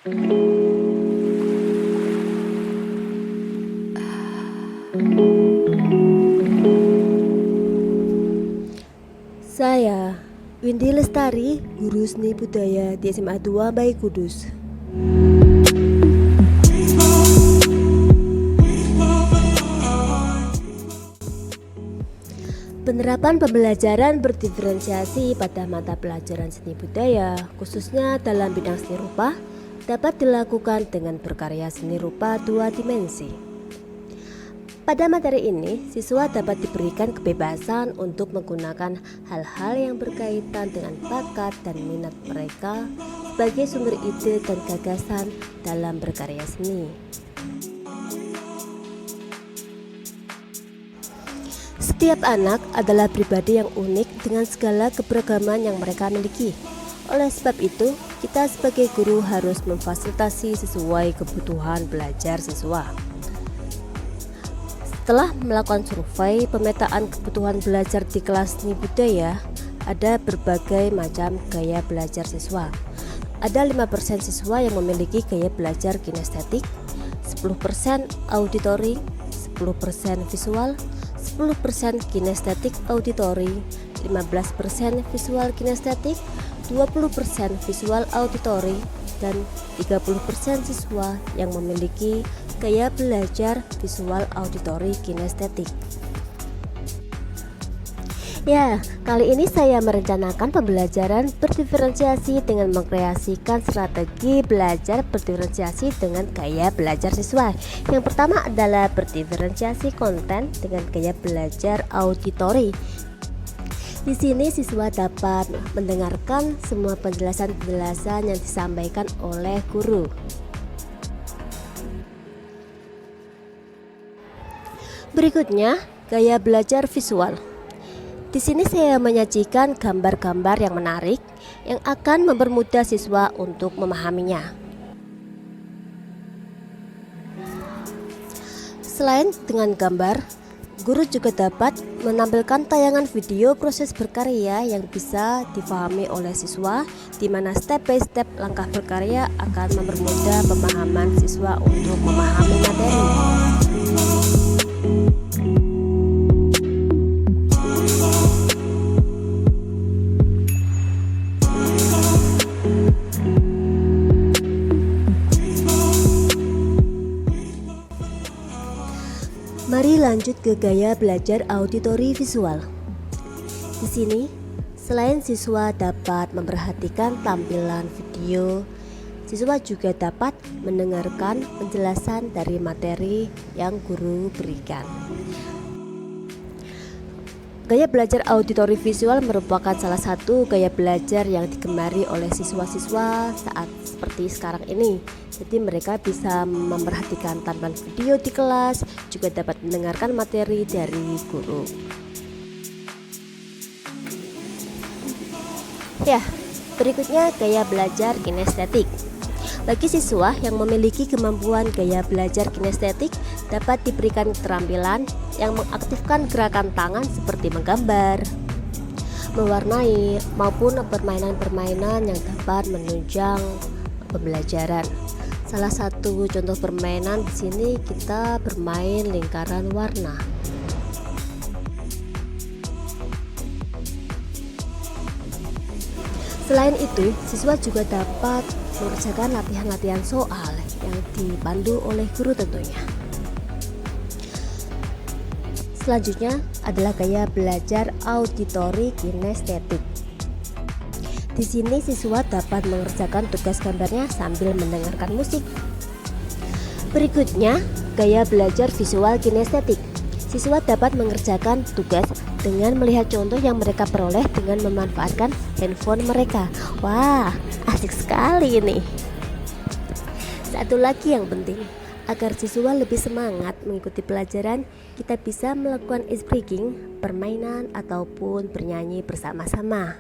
Saya, Windy Lestari, guru seni budaya di SMA 2 Bayi Kudus. Penerapan pembelajaran berdiferensiasi pada mata pelajaran seni budaya, khususnya dalam bidang seni rupa, dapat dilakukan dengan berkarya seni rupa 2 dimensi. Pada materi ini, siswa dapat diberikan kebebasan untuk menggunakan hal-hal yang berkaitan dengan bakat dan minat mereka sebagai sumber ide dan gagasan dalam berkarya seni. Setiap anak adalah pribadi yang unik dengan segala keberagaman yang mereka miliki. Oleh sebab itu, kita sebagai guru harus memfasilitasi sesuai kebutuhan belajar siswa. Setelah melakukan survei pemetaan kebutuhan belajar di kelas seni budaya, ada berbagai macam gaya belajar siswa. Ada 5% siswa yang memiliki gaya belajar kinestetik, 10% auditory, 10% visual, 10% kinestetik auditory, 15% visual kinestetik, 20% visual auditory, dan 30% siswa yang memiliki gaya belajar visual auditory kinestetik. Ya, kali ini saya merencanakan pembelajaran berdiferensiasi dengan mengkreasikan strategi belajar berdiferensiasi dengan gaya belajar siswa. Yang pertama adalah berdiferensiasi konten dengan gaya belajar auditory. Di sini siswa dapat mendengarkan semua penjelasan-penjelasan yang disampaikan oleh guru. Berikutnya, gaya belajar visual. Di sini saya menyajikan gambar-gambar yang menarik yang akan mempermudah siswa untuk memahaminya. Selain dengan gambar, guru juga dapat menampilkan tayangan video proses berkarya yang bisa difahami oleh siswa, di mana step by step langkah berkarya akan mempermudah pemahaman siswa untuk memahami materi. Mari lanjut ke gaya belajar auditory visual. Di sini, selain siswa dapat memperhatikan tampilan video, siswa juga dapat mendengarkan penjelasan dari materi yang guru berikan. Gaya belajar auditory visual merupakan salah satu gaya belajar yang digemari oleh siswa-siswa saat seperti sekarang ini. Jadi mereka bisa memperhatikan tampilan video di kelas, juga dapat mendengarkan materi dari guru. Ya, berikutnya gaya belajar kinestetik. Bagi siswa yang memiliki kemampuan gaya belajar kinestetik, dapat diberikan keterampilan yang mengaktifkan gerakan tangan seperti menggambar, mewarnai, maupun permainan-permainan yang dapat menunjang pembelajaran. Salah satu contoh permainan di sini kita bermain lingkaran warna. Selain itu, siswa juga dapat mengerjakan latihan-latihan soal yang dipandu oleh guru tentunya. Selanjutnya adalah gaya belajar auditory kinestetik. Di sini siswa dapat mengerjakan tugas gambarnya sambil mendengarkan musik. Berikutnya, gaya belajar visual kinestetik. Siswa dapat mengerjakan tugas dengan melihat contoh yang mereka peroleh dengan memanfaatkan handphone mereka. Wah, asik sekali ini. Satu lagi yang penting, agar siswa lebih semangat mengikuti pelajaran, kita bisa melakukan ice breaking, permainan, ataupun bernyanyi bersama-sama.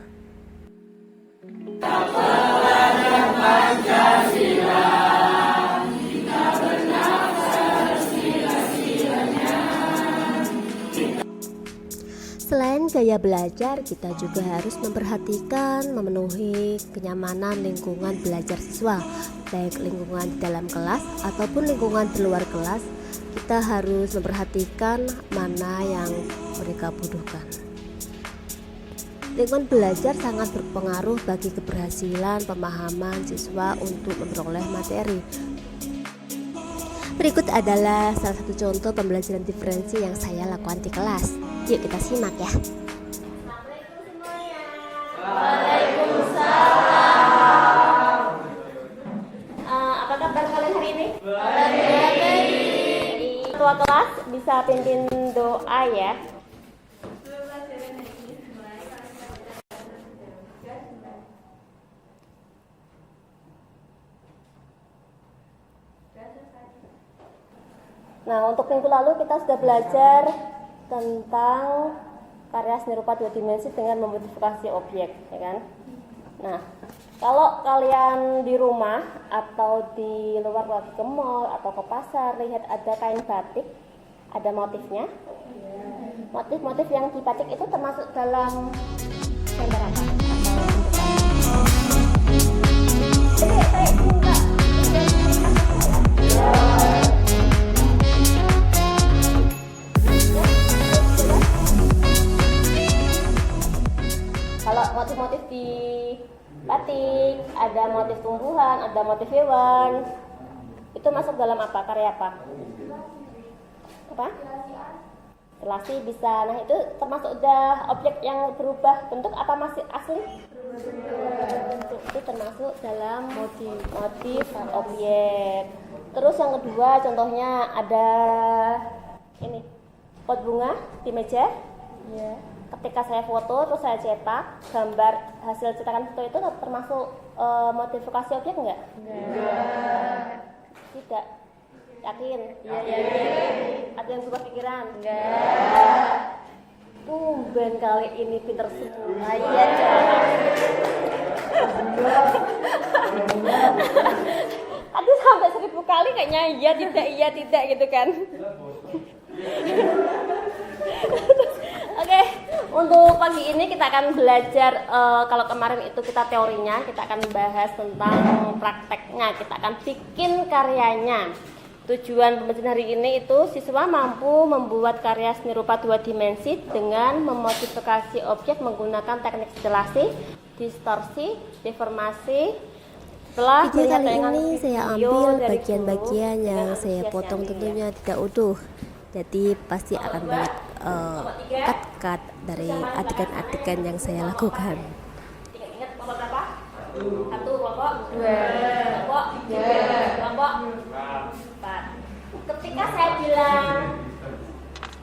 Selain gaya belajar, kita juga harus memperhatikan memenuhi kenyamanan lingkungan belajar siswa, baik lingkungan di dalam kelas ataupun lingkungan di luar kelas. Kita harus memperhatikan mana yang mereka butuhkan. Lingkungan belajar sangat berpengaruh bagi keberhasilan pemahaman siswa untuk memperoleh materi. Berikut adalah salah satu contoh pembelajaran diferensi yang saya lakukan di kelas. Yuk kita simak ya. Assalamualaikum semuanya. Waalaikumsalam. Apa kabar kalian hari ini? Baik. Ketua kelas bisa pimpin doa ya. Nah, untuk minggu lalu kita sudah belajar tentang karya seni rupa 2 dimensi dengan memodifikasi objek, ya kan? Nah, kalau kalian di rumah atau di luar, lagi ke mall atau ke pasar, lihat ada kain batik, ada motifnya. Motif-motif yang dibatik itu termasuk dalam gambar apa? Kalau motif-motif di batik, ada motif tumbuhan, ada motif hewan, itu masuk dalam apa? Karya apa? Apa? Relasi bisa. Nah, itu termasuk udah objek yang berubah bentuk apa masih asli? Itu termasuk dalam motif objek. Terus yang kedua contohnya ada ini, pot bunga di meja. Ya. Ketika saya foto terus saya cetak, gambar hasil cetakan foto itu termasuk modifikasi objek enggak? Enggak. Tidak. Yakin? Iya. Ada yang berubah pikiran? Enggak. Tumben kali ini pinter semua. Iya, tadi sampai 1000 kali kayaknya iya tidak gitu kan. Oke, untuk pagi ini kita akan belajar, kalau kemarin itu kita teorinya, kita akan bahas tentang prakteknya, kita akan bikin karyanya. Tujuan pembelajaran hari ini itu siswa mampu membuat karya seni rupa 2 dimensi dengan memodifikasi objek menggunakan teknik stilasi, distorsi, deformasi. Setelah Video kali ini saya ambil bagian-bagian yang saya potong tentunya tidak utuh. Jadi pasti akan banyak cut-cut dari adegan-adegan yang saya lakukan. Ingat kelompok berapa? 1, kelompok 2, kelompok 3, kelompok 4. Ketika saya bilang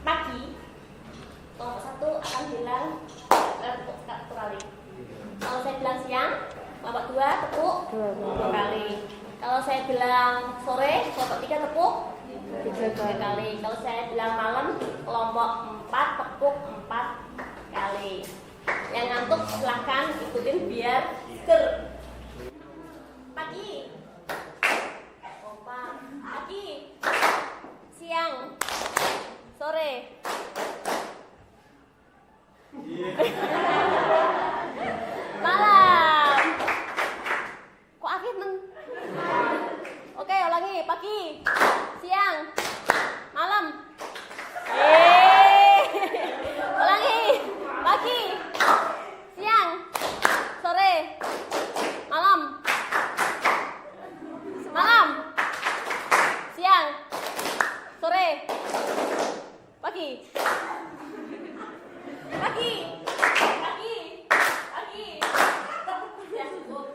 pagi, kelompok 1 akan bilang tepuk 1 kali. Kalau saya bilang siang, kelompok 2 tepuk 2 kali. Kalau saya bilang sore, kelompok 3 tepuk 3 kali. Kalau saya bilang malam, kelompok 4 tepuk 4 kali. Yang ngantuk silahkan ikutin biar seger. Pagi, kompak. Pagi, siang, sore. Malam. Kok akhir men? Oke, ulangi. Pagi, siang, malam. Ulangi. Pagi, siang, sore, malam. Malam, siang, sore, pagi. Pagi, pagi, pagi. Ya, cukup.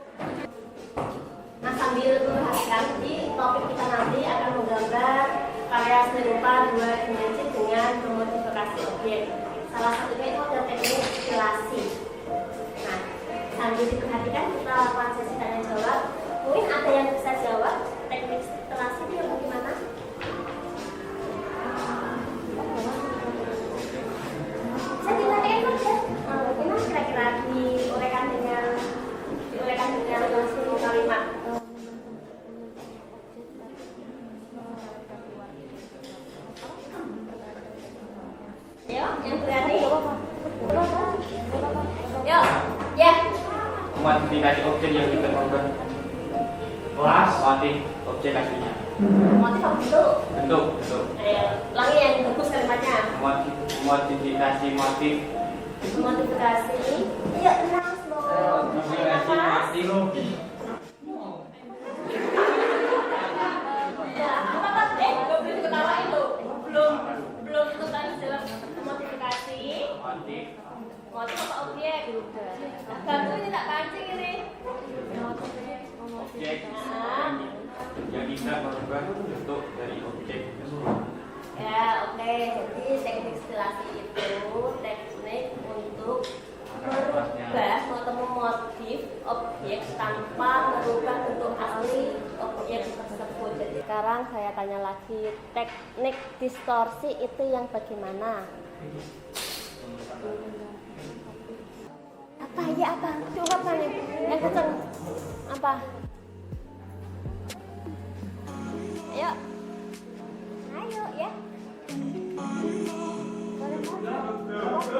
Nah, sambil memperhatikan di topik kita nanti akan menggambar karya seni rupa 2 dimensi dengan memodifikasi objek. Salah satunya itu adalah teknik stilasi. Nah, sambil diperhatikan kita lakukan sesi tanya jawab. Mungkin ada yang bisa jawab teknik stilasi itu yang bagaimana? Saya ditanyain aja. Gimana kira-kira diuraikan dengan seluruh kalimat? Ayo, yang berani. Yuk, ya. Modifikasi objek yang ditentukan. Kelas motif objek aslinya. Motif apa bentuk? Bentuk. Ayo, ulangi yang bagus kalimatnya. Modifikasi motif. Modifikasi. Iya, tenang dong. Modifikasi motif. Ya, apa? Belum ketawain tuh. Belum itu kan dalam modifikasi. Motif apa objek? Bantu ini tak pancing ini. Objek Nah. yang tidak merubah bentuk dari objek tersebut. Ya, oke. Jadi teknik stilasi itu teknik untuk merubah ketemu motif objek tanpa merubah bentuk asli objek tersebut. Jadi sekarang saya tanya lagi, teknik distorsi itu yang bagaimana? Apa ya apa? Coba nih, yang kenceng. Apa? Ayo. Ayo ya.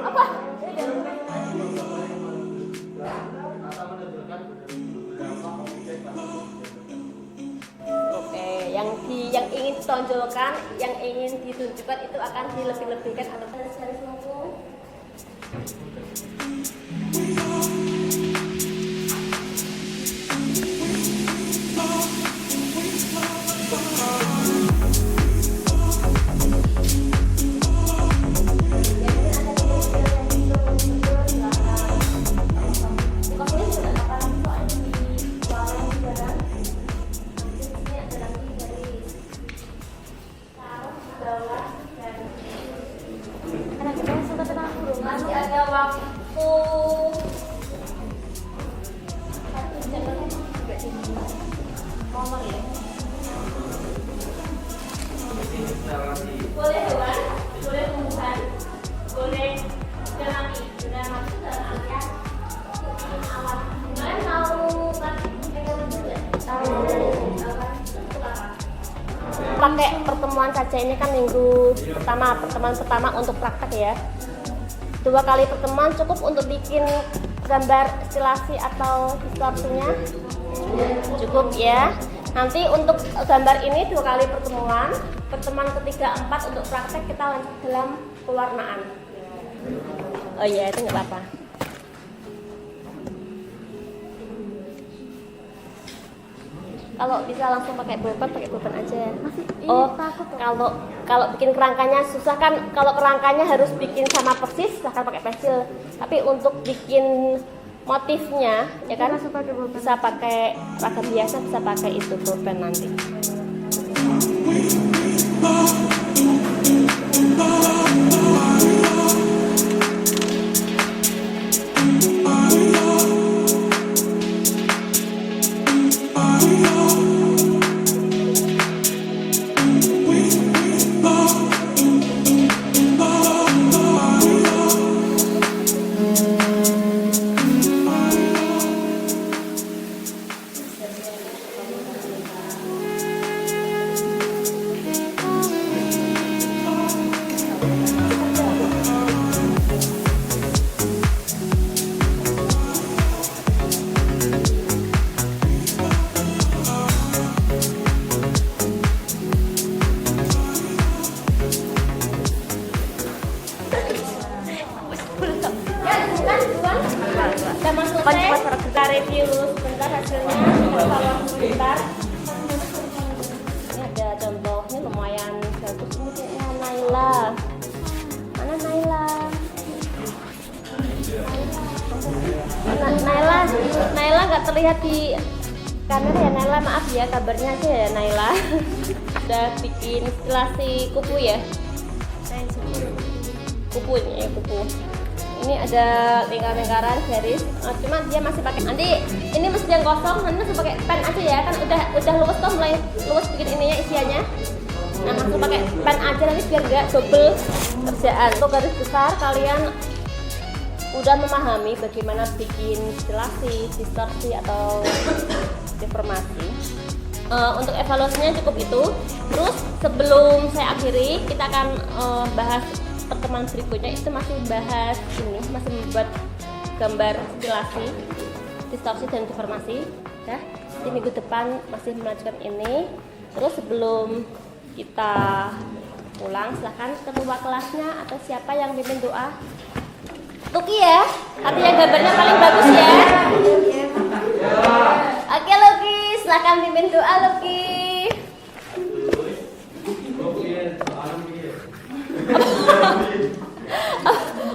Apa? Oke, yang ingin ditonjolkan, yang ingin ditunjukkan itu akan dilebih-lebihkan atau garis lengkung. Masih ada waktu 1 jam nomor ya. Boleh hewan, boleh tumbuhan, boleh jerami. Jerami itu dalam artian ini awan. Kalian mau pegangan dulu ya? Pakai pertemuan saja, ini kan minggu pertama, pertemuan pertama untuk praktek ya. 2 kali pertemuan cukup untuk bikin gambar stilasi atau distorsinya, cukup ya. Nanti untuk gambar ini 2 kali pertemuan ketiga 4 untuk praktek kita lanjut dalam pewarnaan. Oh iya, itu nggak apa-apa. Kalau bisa langsung pakai pulpen aja. Oh, kalau bikin kerangkanya susah kan, kalau kerangkanya harus bikin sama persis, silahkan pakai pensil. Tapi untuk bikin motifnya, ya kan, bisa pakai ragam biasa, bisa pakai itu pulpen nanti. Kita review sebentar hasilnya, kita evaluasi sebentar. Ini ada contohnya lumayan bagus. Ini kayaknya Naila. Mana Naila? Naila nggak terlihat di kamera ya Naila, maaf ya, kabarnya aja ya Naila. Udah bikin stilasi kupu ya? Kupu ya, kupu. Ini ada lingkaran-lingkaran garis, cuma dia masih pakai, nanti ini mesin yang kosong, nanti masih pakai pen aja ya, kan udah luwes tuh, mulai luwes bikin ininya isiannya. Nah, langsung pakai pen aja nanti biar nggak double kerjaan. Untuk garis besar kalian udah memahami bagaimana bikin stilasi, distorsi atau deformasi. Untuk evaluasinya cukup itu. Terus sebelum saya akhiri, kita akan bahas pertemuan berikutnya itu masih bahas ini, masih membuat gambar stilasi, distorsi dan deformasi ya. Di minggu depan masih melanjutkan ini. Terus sebelum kita pulang, silahkan ketua kelasnya atau siapa yang pimpin doa. Luki ya, artinya gambarnya paling bagus ya. Oke Luki, silahkan pimpin doa Luki.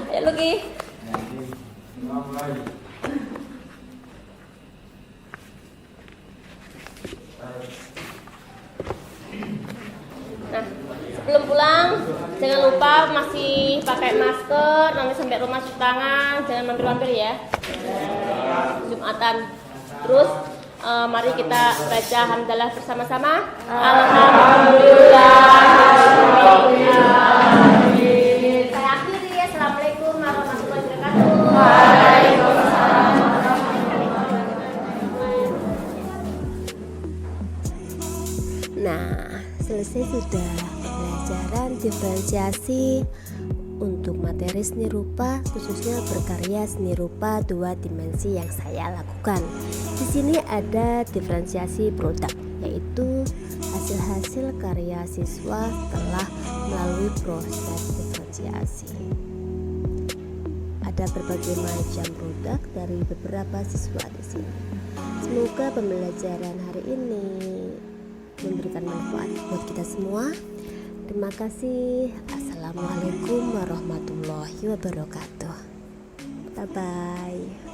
Ya Luki. Nah, sebelum pulang jangan lupa masih pakai masker, nanti sampai rumah cuci tangan, jangan mampir-mampir ya. Jumatan. Terus mari kita baca hamdalah bersama-sama. Alhamdulillah. Saya akhiri. Assalamualaikum warahmatullahi wabarakatuh. Waalaikumsalam. Nah, selesai sudah pelajaran diferensiasi untuk materi seni rupa, khususnya berkarya seni rupa 2 dimensi yang saya lakukan. Di sini ada diferensiasi produk, yaitu hasil-hasil karya siswa setelah melalui proses diferensiasi. Ada berbagai macam produk dari beberapa siswa di sini. Semoga pembelajaran hari ini memberikan manfaat buat kita semua. Terima kasih. Assalamualaikum warahmatullahi wabarakatuh. Bye bye.